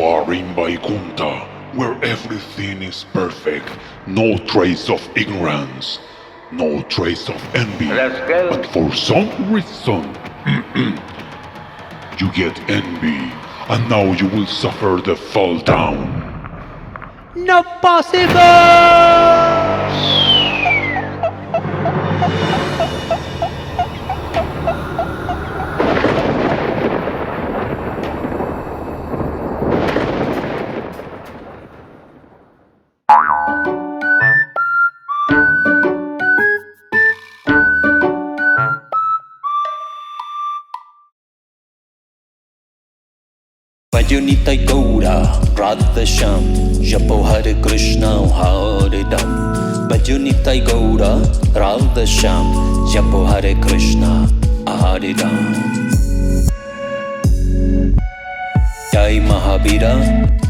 You are in Vaikuntha, where everything is perfect, no trace of ignorance, no trace of envy. Let's go. But for some reason, you get envy, and now you will suffer the fall down. Not possible! Bhajanita Gaura Radheshyam Japo Hare Krishna Hare Ram Bhajanita Gaura Radheshyam Japo Hare Krishna Hare Ram Jai Mahavira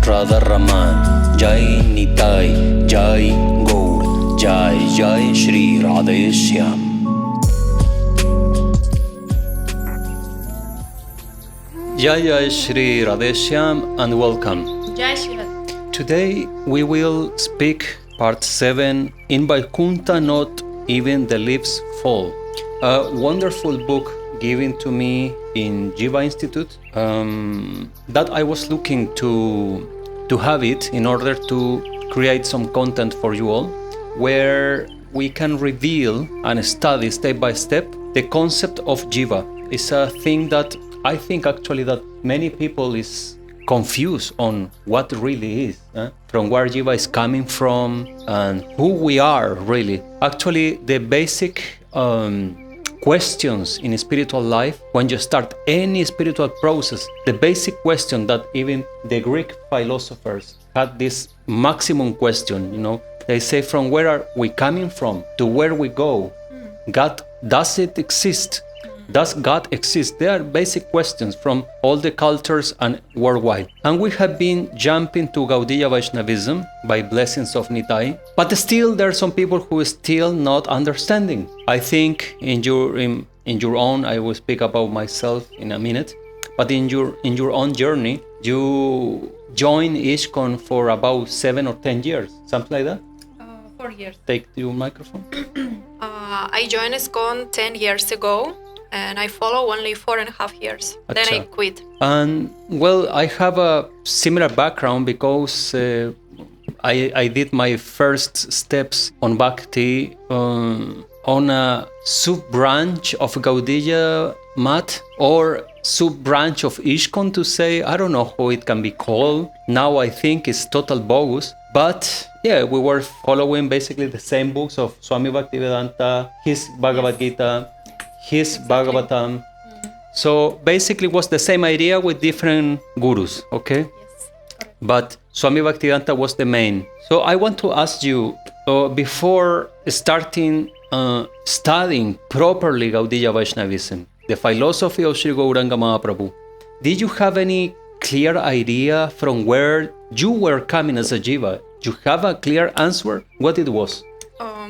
Radha Raman Jai Nitai Jai Gaur Jai Jai Sri Radheshyam. Jai Sri Radheshyam and welcome. Jay Sri Radheshyam. Today we will speak part 7 in Vaikuntha Not Even the Leaves Fall. A wonderful book given to me in Jiva Institute that I was looking to have it in order to create some content for you all where we can reveal and study step by step the concept of Jiva. It's a thing that I think actually that many people is confused on what really is, from where Jiva is coming from and who we are really. Actually, the basic questions in spiritual life, when you start any spiritual process, the basic question that even the Greek philosophers had this maximum question, they say from where are we coming from to where we go? God, does it exist? Does God exist? They are basic questions from all the cultures and worldwide. And we have been jumping to Gaudiya Vaishnavism by blessings of Nitai. But still there are some people who are still not understanding. I think in your own, I will speak about myself in a minute, but in your own journey, you joined ISKCON for about 7 or 10 years, something like that? 4 years. Take your microphone. I joined ISKCON 10 years ago. And I follow only 4.5 years. Achha. Then I quit. And well, I have a similar background because I did my first steps on Bhakti on a sub-branch of Gaudiya Math or sub-branch of ISKCON to say, I don't know how it can be called. Now I think it's total bogus. But yeah, we were following basically the same books of Swami Bhaktivedanta, his Bhagavad Gita, his Bhagavatam. So basically it was the same idea with different gurus, okay? Yes. But Swami Bhaktivedanta was the main. So I want to ask you, before starting studying properly Gaudiya Vaishnavism, the philosophy of Sri Gauranga Mahaprabhu, did you have any clear idea from where you were coming as a jiva? Do you have a clear answer what it was?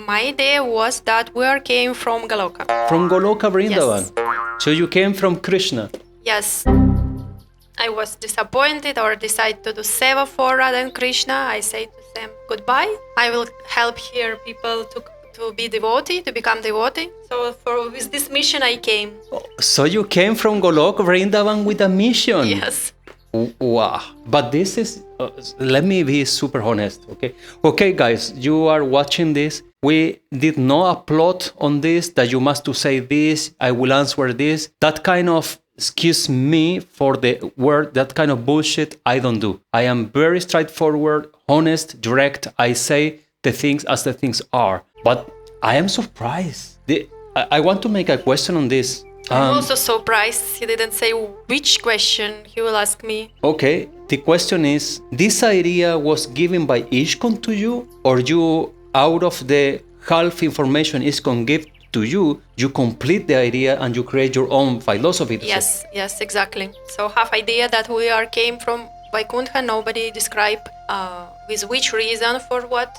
My idea was that we came from Goloka. From Goloka Vrindavan? Yes. So you came from Krishna? Yes. I was disappointed or decided to do seva for Radha and Krishna. I say to them goodbye. I will help here people to be devotee, to become devotee. So with this mission I came. So you came from Goloka Vrindavan with a mission? Yes. Wow. But this is, let me be super honest, okay? Okay, guys, you are watching this. We did not applaud on this, that you must to say this, I will answer this. That kind of, excuse me for the word, that kind of bullshit I don't do. I am very straightforward, honest, direct. I say the things as the things are. But I am surprised. I want to make a question on this. I'm also surprised he didn't say which question he will ask me. Okay, the question is, this idea was given by ISKCON to you, or you, out of the half information ISKCON gave to you, you complete the idea and you create your own philosophy? Yes, exactly. So half idea that we came from Vaikuntha, nobody described with which reason, for what.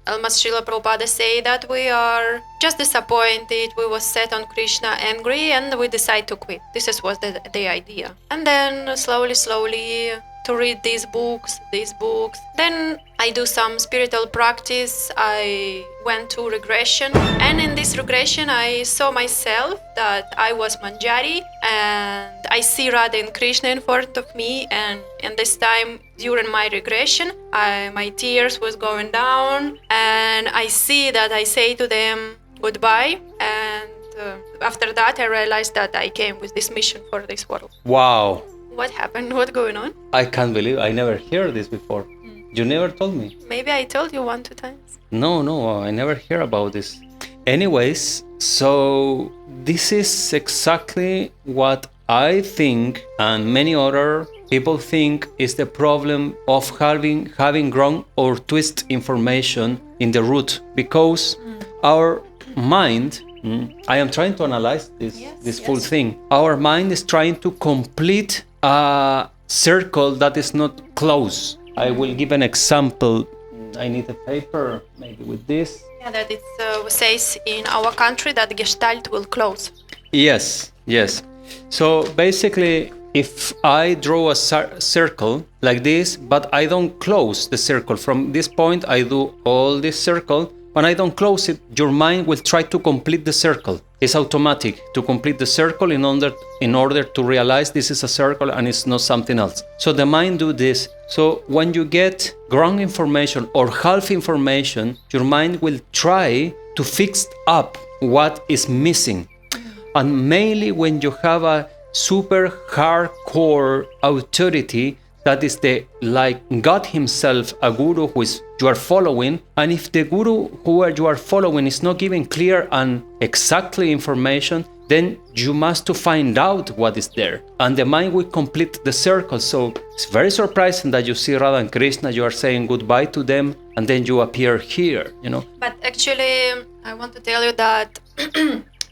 Almas Srila Prabhupada say that we are just disappointed, we was set on Krishna angry and we decide to quit. This was the idea. And then slowly to read these books. Then I do some spiritual practice. I went to regression, and in this regression I saw myself that I was Manjari, and I see Radha and Krishna in front of me, and this time during my regression my tears was going down, and I see that I say to them goodbye, and after that I realized that I came with this mission for this world. Wow. What happened? What's going on? I can't believe I never heard this before. You never told me. Maybe I told you 1-2 times. No, I never hear about this. Anyways, so this is exactly what I think and many other people think is the problem of having wrong or twist information in the root, because our mind, I am trying to analyze this full thing. Our mind is trying to complete a circle that is not close. I will give an example. I need a paper, maybe with this. Yeah, that it says in our country that Gestalt will close. Yes. So basically, if I draw a circle like this, but I don't close the circle, from this point I do all this circle, when I don't close it, your mind will try to complete the circle. It's automatic to complete the circle in order to realize this is a circle and it's not something else. So the mind do this. So when you get wrong information or half information, your mind will try to fix up what is missing. And mainly when you have a super hardcore authority, that is like God himself, a guru who you are following, and if the guru who you are following is not giving clear and exactly information, then you must to find out what is there, and the mind will complete the circle. So it's very surprising that you see Radha and Krishna, you are saying goodbye to them, and then you appear here, But actually, I want to tell you that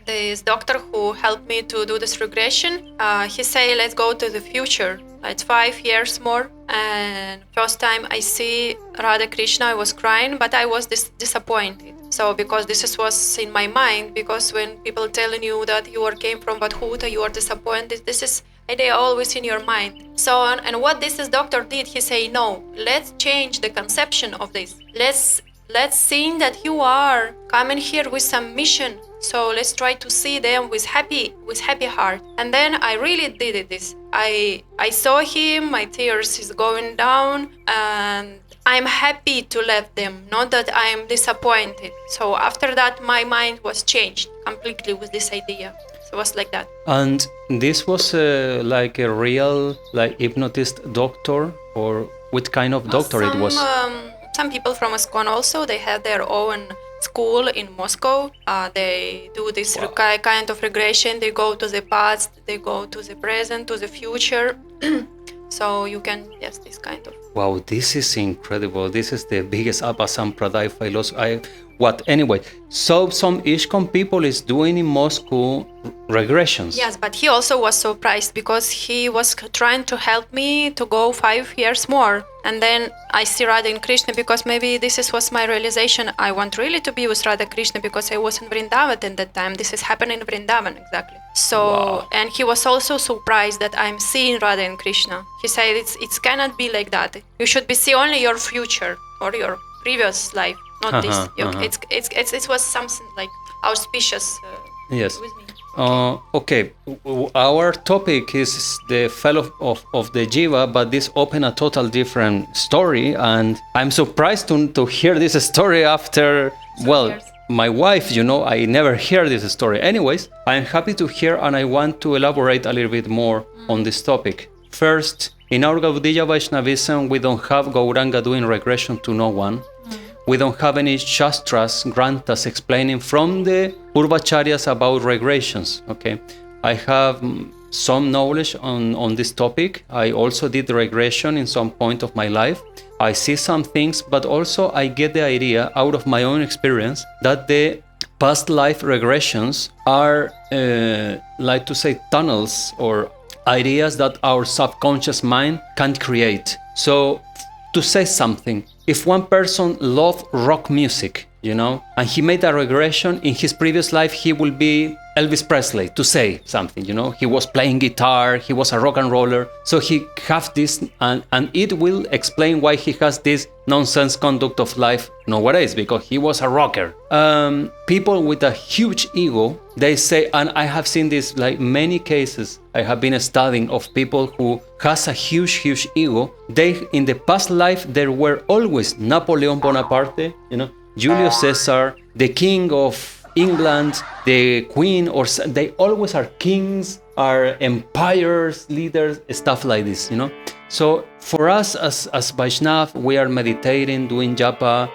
this doctor who helped me to do this regression, he said, let's go to the future. It's 5 years more, and first time I see Radha Krishna, I was crying, but I was disappointed. So because this was in my mind, because when people telling you that you came from Vadhuta, you are disappointed, this is idea always in your mind. So, and what this doctor did, he say, no, let's change the conception of this. Let's see that you are coming here with some mission. So let's try to see them with happy heart. And then I really did this. I saw him, my tears is going down, and I'm happy to leave them, not that I'm disappointed. So after that, my mind was changed completely with this idea. So it was like that. And this was like a real hypnotist doctor, or what kind of doctor it was? Some people from ISKCON also, they have their own school in Moscow. They do this kind of regression. They go to the past, they go to the present, to the future. So you can, this kind of. Wow, this is incredible. This is the biggest Apasampradaya philosophy. Anyway, so some ISKCON people is doing in Moscow regressions. Yes, but he also was surprised because he was trying to help me to go 5 years more. And then I see Radha and Krishna, because maybe was my realization. I want really to be with Radha Krishna because I was in Vrindavan at that time. This is happening in Vrindavan, exactly. So, wow. And he was also surprised that I'm seeing Radha and Krishna. He said it cannot be like that. You should see only your future or your previous life. Not this. It was something like auspicious yes. with me. Okay, our topic is the fellow of the Jiva, but this opened a total different story, and I'm surprised to hear this story after, years. My wife, I never hear this story. Anyways, I'm happy to hear, and I want to elaborate a little bit more on this topic. First, in our Gaudiya Vaishnavism, we don't have Gauranga doing regression to no one. We don't have any Shastras, Granthas explaining from the Purvacharyas about regressions, okay? I have some knowledge on this topic. I also did regression in some point of my life. I see some things, but also I get the idea out of my own experience that the past life regressions are, like to say, tunnels or ideas that our subconscious mind can create. So, to say something, if one person loved rock music, and he made a regression in his previous life, he will be Elvis Presley to say something, he was playing guitar, he was a rock and roller, so he has this, and it will explain why he has this nonsense conduct of life nowadays, because he was a rocker. People with a huge ego, they say, and I have seen this like many cases, I have been studying of people who has a huge ego. They, in the past life, there were always Napoleon Bonaparte, Julius Caesar, the king of England, the queen, or they always are kings, are empires, leaders, stuff like this, So for us as Vaishnav, we are meditating, doing japa,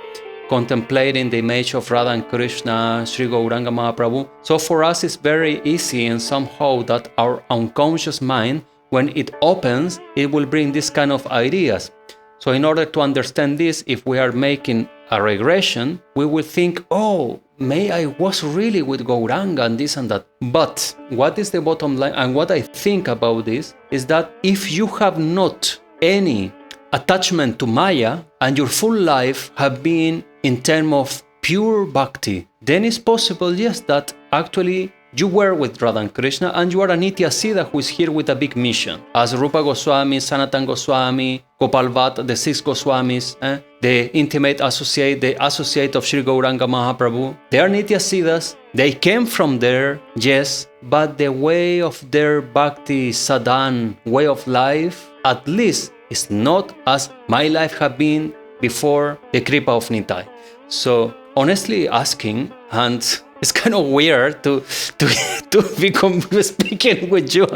contemplating the image of Radha and Krishna, Sri Gauranga Mahaprabhu. So for us, it's very easy, and somehow that our unconscious mind, when it opens, it will bring this kind of ideas. So in order to understand this, if we are making a regression, we will think, oh, may I was really with Gauranga and this and that. But what is the bottom line, and what I think about this, is that if you have not any attachment to Maya, and your full life have been in terms of pure bhakti, then it's possible, yes, that actually you were with Radha and Krishna, and you are a Nitya Siddha who is here with a big mission. As Rupa Goswami, Sanatan Goswami, Gopal Bhatt, the 6 Goswamis, the intimate associate, the associate of Sri Gauranga Mahaprabhu, they are Nitya Siddhas. They came from there, yes, but the way of their bhakti, sadhan, way of life, at least is not as my life have been before the Kripa of Nitai. So honestly asking, and it's kind of weird to become speaking with you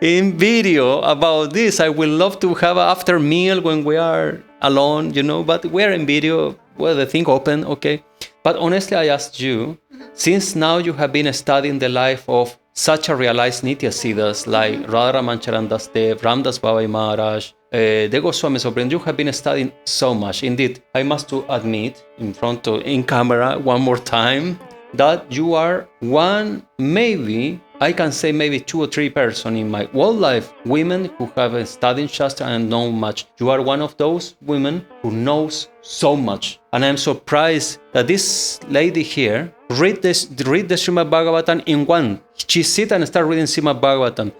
in video about this. I would love to have after meal when we are alone, but we're in video, well, the thing open, okay. But honestly, I asked you, since now you have been studying the life of such a realized Nitya Siddhas like Radharaman Charan Das Dev, Ramdas Babai Maharaj, the Goswami Supreme, you have been studying so much. Indeed, I must to admit in camera one more time, that you are one, maybe, I can say maybe 2 or 3 persons in my whole life, women who have studied Shastra and know much. You are one of those women who knows so much. And I'm surprised that this lady here read the Srimad Bhagavatam in one. She sit and start reading Srimad Bhagavatam.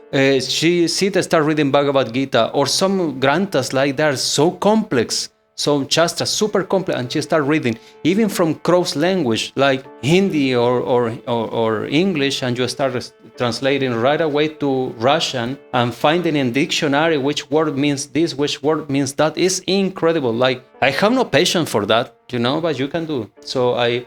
She sit and start reading Bhagavad Gita, or some granthas like that, so complex. So Shastra, super complex, and she start reading, even from cross language like Hindi or English, and you start translating right away to Russian and finding in dictionary which word means this, which word means that. Is incredible. Like, I have no patience for that, but you can do. So I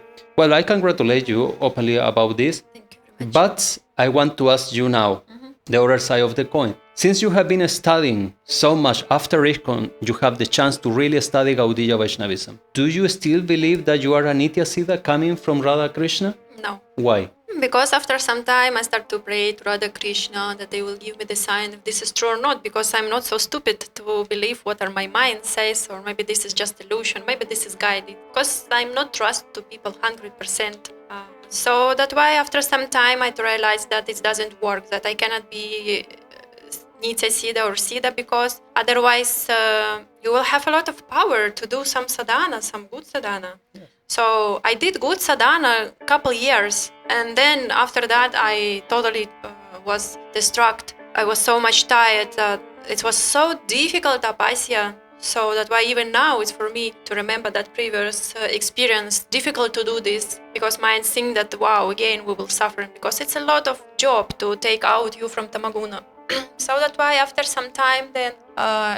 congratulate you openly about this. Thank you very much. But I want to ask you now, the other side of the coin. Since you have been studying so much after ISKCON, you have the chance to really study Gaudiya Vaishnavism. Do you still believe that you are a Nitya Siddha coming from Radha Krishna? No. Why? Because after some time I start to pray to Radha Krishna that they will give me the sign if this is true or not, because I'm not so stupid to believe what my mind says, or maybe this is just illusion, maybe this is guided, because I'm not trust to people 100%. So that's why after some time I realized that it doesn't work, that I cannot be Nitya Siddha or Siddha, because otherwise you will have a lot of power to do some sadhana, some good sadhana. Yes. So I did good sadhana a couple years, and then after that I totally was distracted. I was so much tired that it was so difficult tapasya. So that's why even now it's for me to remember that previous experience, difficult to do this, because mind think that, wow, again we will suffer, because it's a lot of job to take out you from Tamaguna. So that's why after some time then,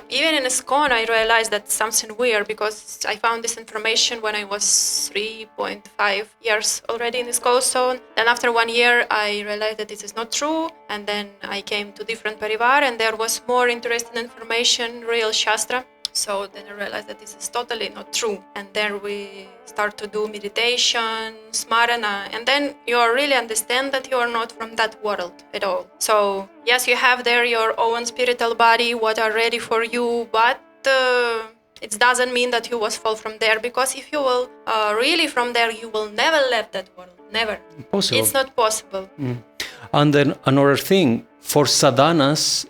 even in ISKCON I realized that something weird, because I found this information when I was 3.5 years already in ISKCON. So then after 1 year I realized that this is not true, and then I came to different parivar, and there was more interesting information, real Shastra. So then I realized that this is totally not true. And then we start to do meditation, smarana, and then you really understand that you are not from that world at all. So yes, you have there your own spiritual body, what are ready for you, but it doesn't mean that you was fall from there, because if you will really from there, you will never leave that world, never. Possible. It's not possible. And then another thing, for sadhanas,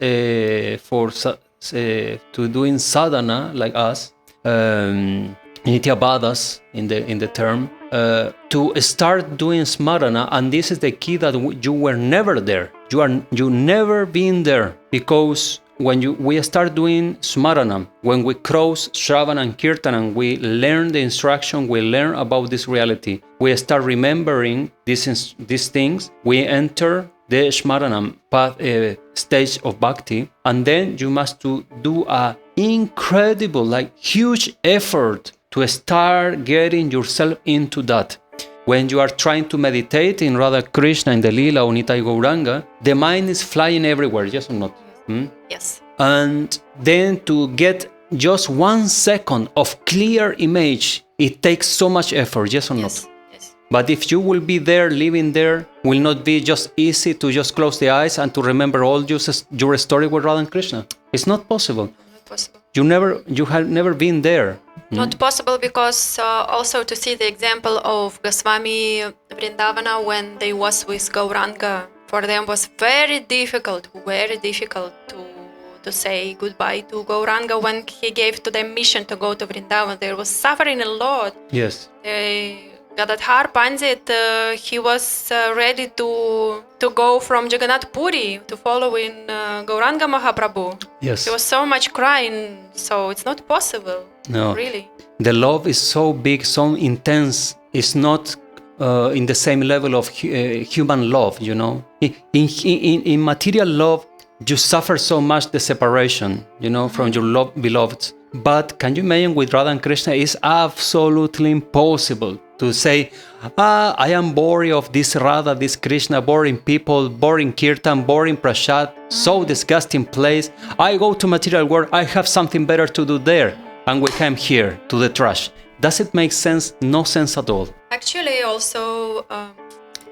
to doing sadhana like us, Nityabadas in the term, to start doing smarana, and this is the key that you were never there. You never been there, because when we start doing smarana, when we cross Shravana and Kirtana, we learn the instruction, we learn about this reality, we start remembering these things, we enter the smarana path, stage of bhakti, and then you must do a incredible, huge effort to start getting yourself into that. When you are trying to meditate in Radha Krishna, in the Lila or Nitai Gauranga, the mind is flying everywhere, yes or not? Yes. And then to get just 1 second of clear image, it takes so much effort, yes or not? Yes. But if you will be there, living there, will not be just easy to just close the eyes and to remember all your story with Radha and Krishna. It's not possible. Not possible. You have never been there. Not possible, because also to see the example of Goswami Vrindavana when they was with Gauranga, for them was very difficult to say goodbye to Gauranga when he gave to them mission to go to Vrindavan. They was suffering a lot. Yes. Gadadhar Pandit, he was ready to go from Jagannath Puri to follow in Gauranga Mahaprabhu. Yes. He was so much crying, so it's not possible. No. Really. The love is so big, so intense. It's not in the same level of human love, you know. In material love, you suffer so much the separation, you know, from your beloveds. But can you imagine with Radha and Krishna? It's absolutely impossible to say, I am bored of this Radha, this Krishna, boring people, boring kirtan, boring prasad, so disgusting place. I go to material world, I have something better to do there. And we come here to the trash. Does it make sense? No sense at all. Actually, also,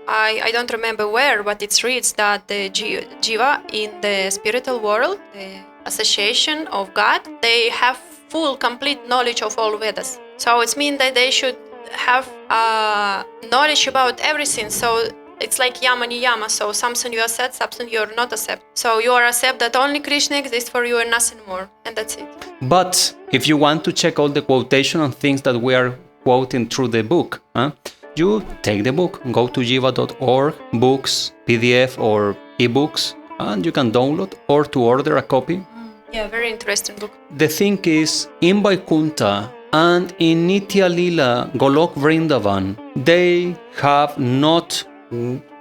I don't remember where, but it reads that the Jiva in the spiritual world, the association of God, they have full, complete knowledge of all Vedas. So it means that they should have knowledge about everything. So it's like yama niyama. So something you accept, something you're not accept. So you are accept that only Krishna exists for you and nothing more, and that's it. But if you want to check all the quotation and things that we are quoting through the book, you take the book, go to jiva.org, books, PDF or ebooks, and you can download or to order a copy. Yeah, very interesting book. The thing is, in Vaikuntha and in Nitya Lila, Golok Vrindavan, they have not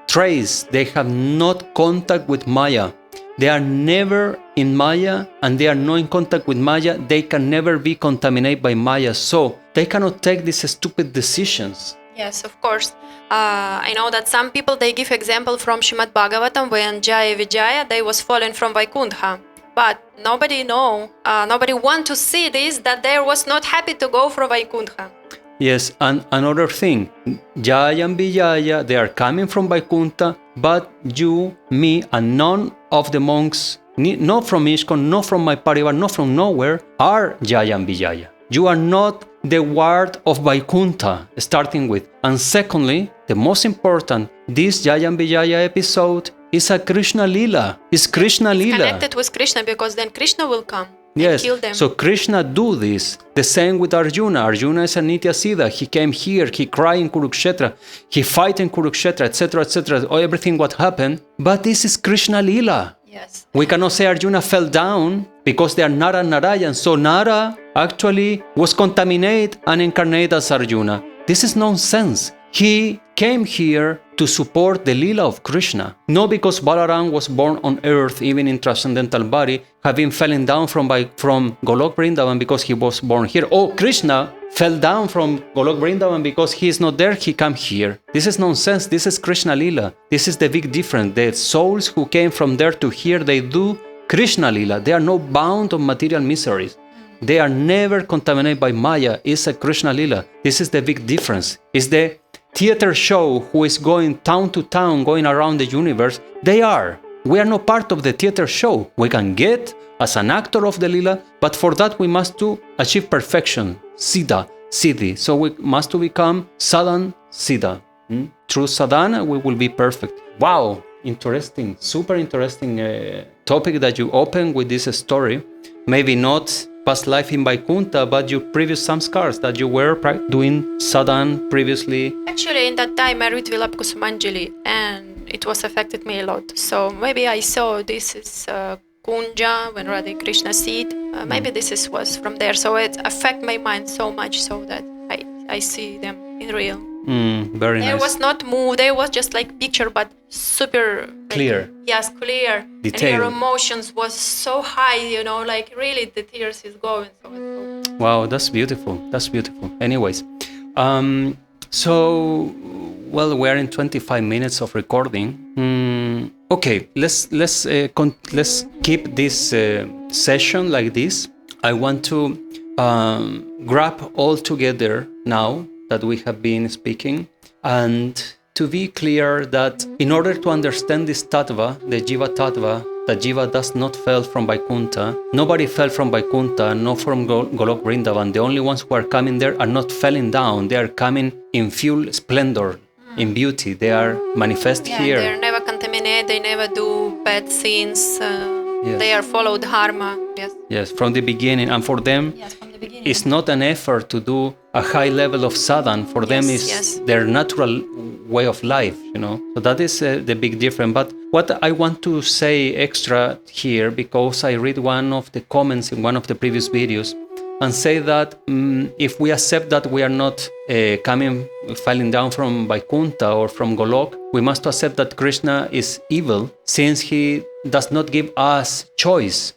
trace, they have not contact with Maya. They are never in Maya, and they are not in contact with Maya. They can never be contaminated by Maya, so they cannot take these stupid decisions. Yes, of course. I know that some people, they give example from Srimad Bhagavatam when Jaya Vijaya, they was fallen from Vaikuntha. But nobody want to see this, that they was not happy to go from Vaikuntha. Yes, and another thing, Jaya and Vijaya, they are coming from Vaikuntha, but you, me, and none of the monks, not from ISKCON, not from my parivar, not from nowhere, are Jaya and Vijaya. You are not the ward of Vaikuntha, starting with. And secondly, the most important, this Jaya and Vijaya episode is a Krishna Lila. It's Krishna Lila. Connected with Krishna, because then Krishna will come. Yes, kill them. So Krishna do this. The same with Arjuna. Arjuna is a Nitya Siddha. He came here, he cried in Kurukshetra, he fight in Kurukshetra, etc., everything what happened. But this is Krishna Lila. Yes. We cannot say Arjuna fell down because they are Nara and Narayan. So Nara actually was contaminated and incarnated as Arjuna. This is nonsense. He came here to support the Lila of Krishna. Not because Balaram was born on earth, even in transcendental body, having fallen down from Golok Vrindavan because he was born here. Oh, Krishna fell down from Golok Vrindavan because he is not there, he came here. This is nonsense. This is Krishna Lila. This is the big difference. The souls who came from there to here, they do Krishna Lila. They are not bound on material miseries. They are never contaminated by Maya. It's a Krishna Lila. This is the big difference. It's the theater show who is going town to town, going around the universe. They are. We are not part of the theater show. We can get as an actor of the Lila, but for that we must to achieve perfection, Siddha, Siddhi. So we must to become Sadhan, Siddha. Through sadhana we will be perfect. Wow, interesting, super interesting topic that you open with this story. Maybe not past life in Vaikuntha, but your previous samskars that you were doing sadhana previously. Actually, in that time, I read Vilapkusumanjali, and it was affected me a lot. So maybe I saw this is Kunja when Radha Krishna seed. Maybe was from there. So it affect my mind so much so that I see them in real. Very nice. There was not move. There was just like picture, but super clear. Yes, clear. Detailed. And your emotions was so high. Like really the tears is going. So wow, that's beautiful. That's beautiful. Anyways, so well, we're in 25 minutes of recording. Okay, let's keep this session like this. I want to grab all together now that we have been speaking, and to be clear that in order to understand this tattva, the Jiva tattva, that Jiva does not fall from Vaikuntha. Nobody fell from Vaikuntha, no from Golok Vrindavan. The only ones who are coming there are not falling down. They are coming in full splendor, in beauty. They are manifest here. They are never contaminated. They never do bad sins. Yes. They are follow dharma. Yes, from the beginning. And for them, from the beginning. it's not an effort to do a high level of sadhana. For them, it's their natural way of life, So that is the big difference. But what I want to say extra here, because I read one of the comments in one of the previous videos, and say that if we accept that we are not falling down from Vaikuntha or from Golok, we must accept that Krishna is evil, since he does not give us choice,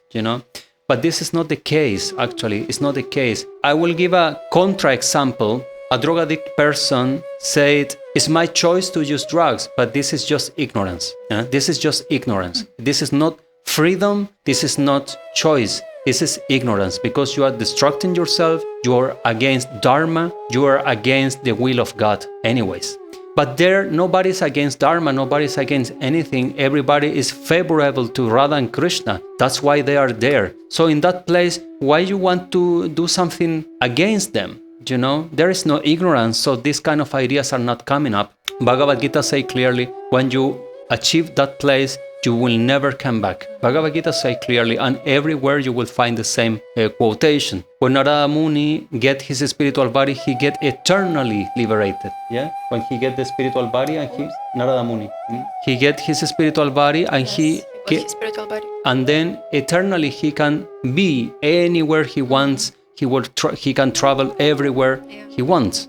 But this is not the case, actually. It's not the case. I will give a contra-example. A drug addict person said, it's my choice to use drugs, but this is just ignorance. This is just ignorance. This is not freedom. This is not choice. This is ignorance, because you are destructing yourself. You are against Dharma. You are against the will of God anyways. But there, nobody's against Dharma, nobody's against anything. Everybody is favorable to Radha and Krishna. That's why they are there. So in that place, why you want to do something against them? There is no ignorance, so these kind of ideas are not coming up. Bhagavad Gita say clearly, when you achieve that place, you will never come back. Bhagavad Gita say clearly, and everywhere you will find the same quotation. When Narada Muni get his spiritual body, he get eternally liberated. Yeah, when he get the spiritual body, and Narada Muni, he get his spiritual body, and his spiritual body. And then eternally he can be anywhere he wants. He can travel everywhere he wants.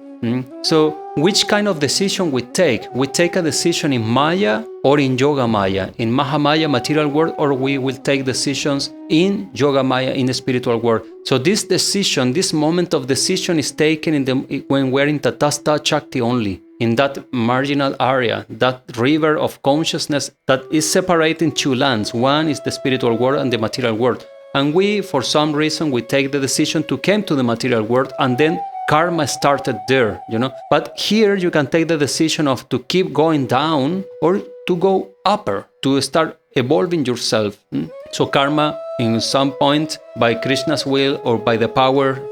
So which kind of decision we take? We take a decision in Maya or in Yoga Maya, in Mahamaya, material world, or we will take decisions in Yoga Maya, in the spiritual world. So this decision, this moment of decision is taken when we're in Tatastha Shakti only, in that marginal area, that river of consciousness that is separating two lands. One is the spiritual world and the material world. And we, for some reason, we take the decision to come to the material world, and then karma started there, But here you can take the decision of to keep going down or to go upper, to start evolving yourself. So karma, in some point, by Krishna's will or by the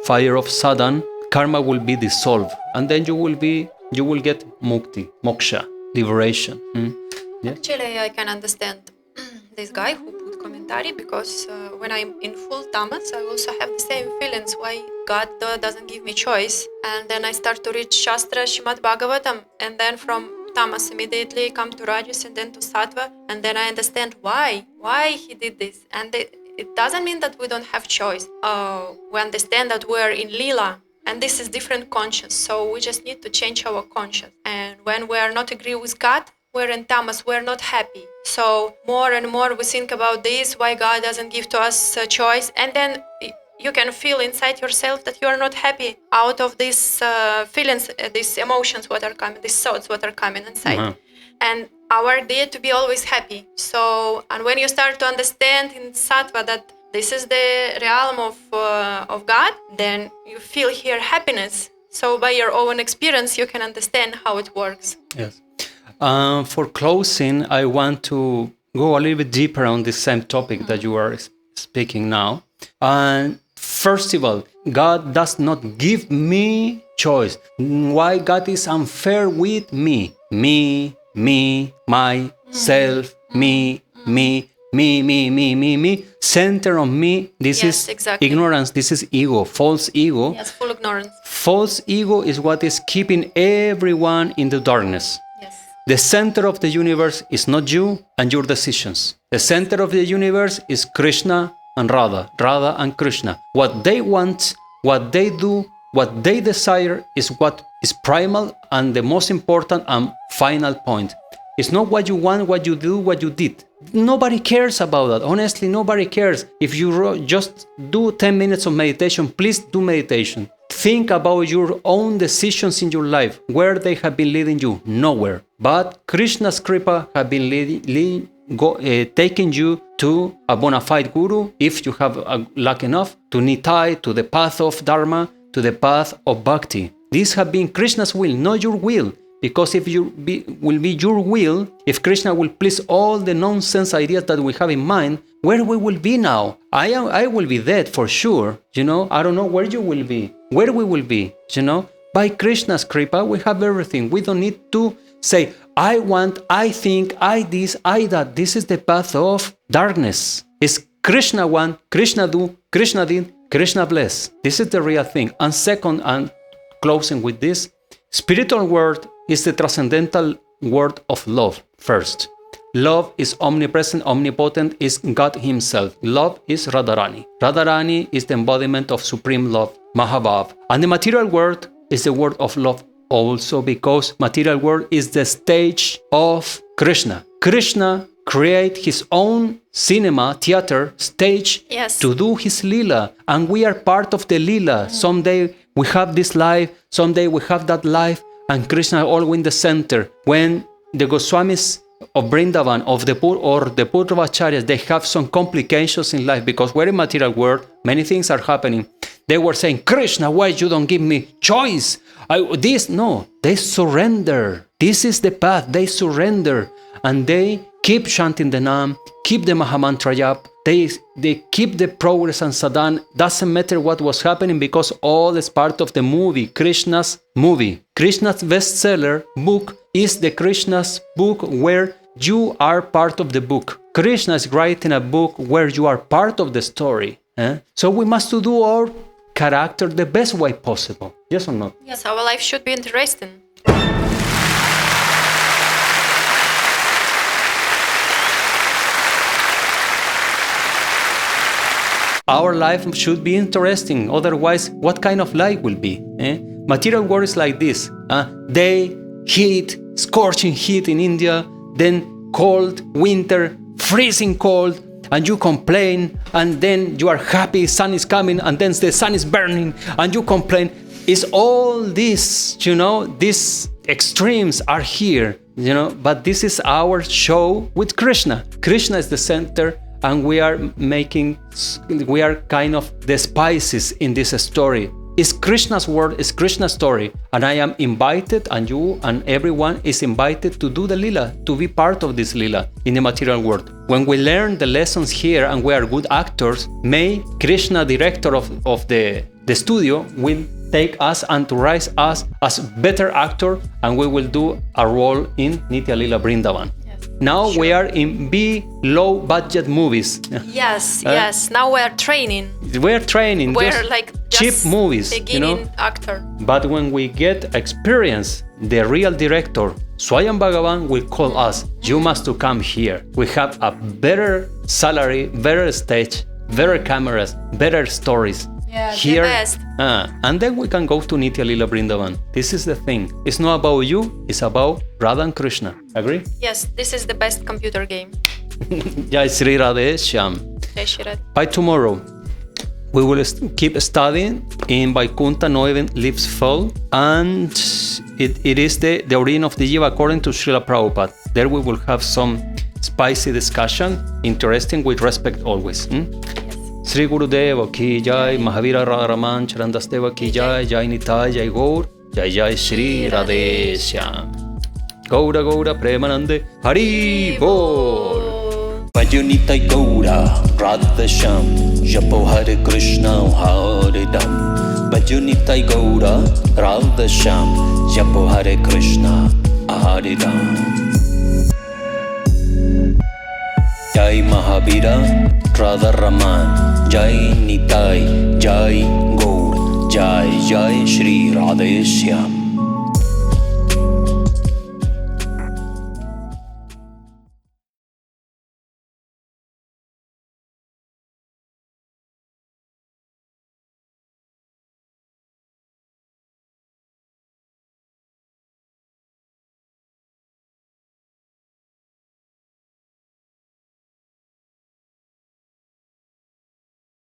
fire of sadhana, karma will be dissolved, and then you will get mukti, moksha, liberation. Yeah? Actually, I can understand this guy who put commentary, because when I'm in full tamas, I also have the same feelings why God doesn't give me choice. And then I start to read Shastra, Shrimad Bhagavatam, and then from tamas immediately come to rajas and then to sattva, and then I understand why he did this. And it doesn't mean that we don't have choice. We understand that we are in lila, and this is different conscience, so we just need to change our conscience. And when we are not agree with God, we're in tamas, we're not happy. So more and more we think about this, why God doesn't give to us a choice, and then you can feel inside yourself that you are not happy out of these feelings, these emotions what are coming, these thoughts what are coming inside. And our idea to be always happy. So, and when you start to understand in sattva that this is the realm of God, then you feel here happiness. So by your own experience, you can understand how it works. Yes. For closing, I want to go a little bit deeper on the same topic that you are speaking now. And first of all, God does not give me choice. Why God is unfair with me? Me, myself, me. Me. Center on me. This Yes, is exactly. ignorance. This is ego, false ego. Yes, full ignorance. False ego is what is keeping everyone in the darkness. Yes. The center of the universe is not you and your decisions. The center of the universe is Krishna and Radha and Krishna. What they want, what they do, what they desire is what is primal and the most important and final point. It's not what you want, what you do, what you did. Nobody cares about that. Honestly, nobody cares. If you just do 10 minutes of meditation, please do meditation. Think about your own decisions in your life, where they have been leading you. Nowhere. But Krishna's Kripa have been taking you to a bona fide guru, if you have luck enough, to Nitai, to the path of Dharma, to the path of Bhakti. These have been Krishna's will, not your will. Because if will be your will, if Krishna will please all the nonsense ideas that we have in mind, where we will be now? I will be dead for sure. I don't know where you will be, where we will be. By Krishna's Kripa, we have everything. We don't need to say, I want, I think, I this, I that. This is the path of darkness. It's Krishna want, Krishna do, Krishna did, Krishna bless. This is the real thing. And second, and closing with this, spiritual world is the transcendental word of love first. Love is omnipresent, omnipotent, is God himself. Love is Radharani. Radharani is the embodiment of supreme love, Mahabhav. And the material world is the word of love also, because material world is the stage of Krishna. Krishna create his own cinema, theater, stage to do his lila. And we are part of the lila. Someday we have this life, someday we have that life. And Krishna always in the center. When the Goswamis of Vrindavan, of the Purvavacharyas, they have some complications in life because we're in material world, many things are happening. They were saying, Krishna, why you don't give me choice? They surrender. This is the path. They surrender. And they keep chanting the Nam, keep the Mahamantra Jap. They keep the progress and sadhana. Doesn't matter what was happening because all is part of the movie, Krishna's movie. Krishna's bestseller book is the Krishna's book where you are part of the book. Krishna is writing a book where you are part of the story. So we must do our character the best way possible. Yes or not? Yes, our life should be interesting. Our life should be interesting. Otherwise, what kind of life will be? Material world is like this. Day, heat, scorching heat in India, then cold, winter, freezing cold, and you complain, and then you are happy, sun is coming, and then the sun is burning, and you complain. It's all this, these extremes are here, but this is our show with Krishna. Krishna is the center, and we are kind of the spices in this story. It's Krishna's word, it's Krishna's story. And I am invited, and you and everyone is invited to do the lila, to be part of this lila in the material world. When we learn the lessons here and we are good actors, may Krishna, director of the studio, will take us and to rise us as better actor, and we will do a role in Nitya Lila Vrindavan. Now we are in low budget movies. Yes. Now we are training. We're training. We're like cheap movies, beginning actor. But when we get experience, the real director, Swayam Bhagavan, will call us. You must to come here. We have a better salary, better stage, better cameras, better stories. Yeah, here, the best. And then we can go to Nitya Lila Vrindavan. This is the thing. It's not about you, it's about Radha and Krishna. Agree? Yes, this is the best computer game. Jay Sri Radheshyam. Jay Sri Radheshyam. By tomorrow, we will keep studying in Vaikuntha, no even leaves fall. And it is the origin of the Jiva according to Srila Prabhupada. There we will have some spicy discussion, interesting with respect always. Sri Gurudeva ki jai, Mahavira Raman Charandasdeva ki jai, Jai Nitai, Jai Gaur, Jai Sri Radheshyam. Gaura Gaura Premanande, Hari Bol. Bhajanita Gaura Radheshyam, Japo Hare Krishna Hare Ram. Bhajanita Gaura Radheshyam, Japo Hare Krishna Hare Ram. Jai Mahavira, Radha Raman, Jai Nitai, Jai Gaur, Jai Jai Sri Radheshyam.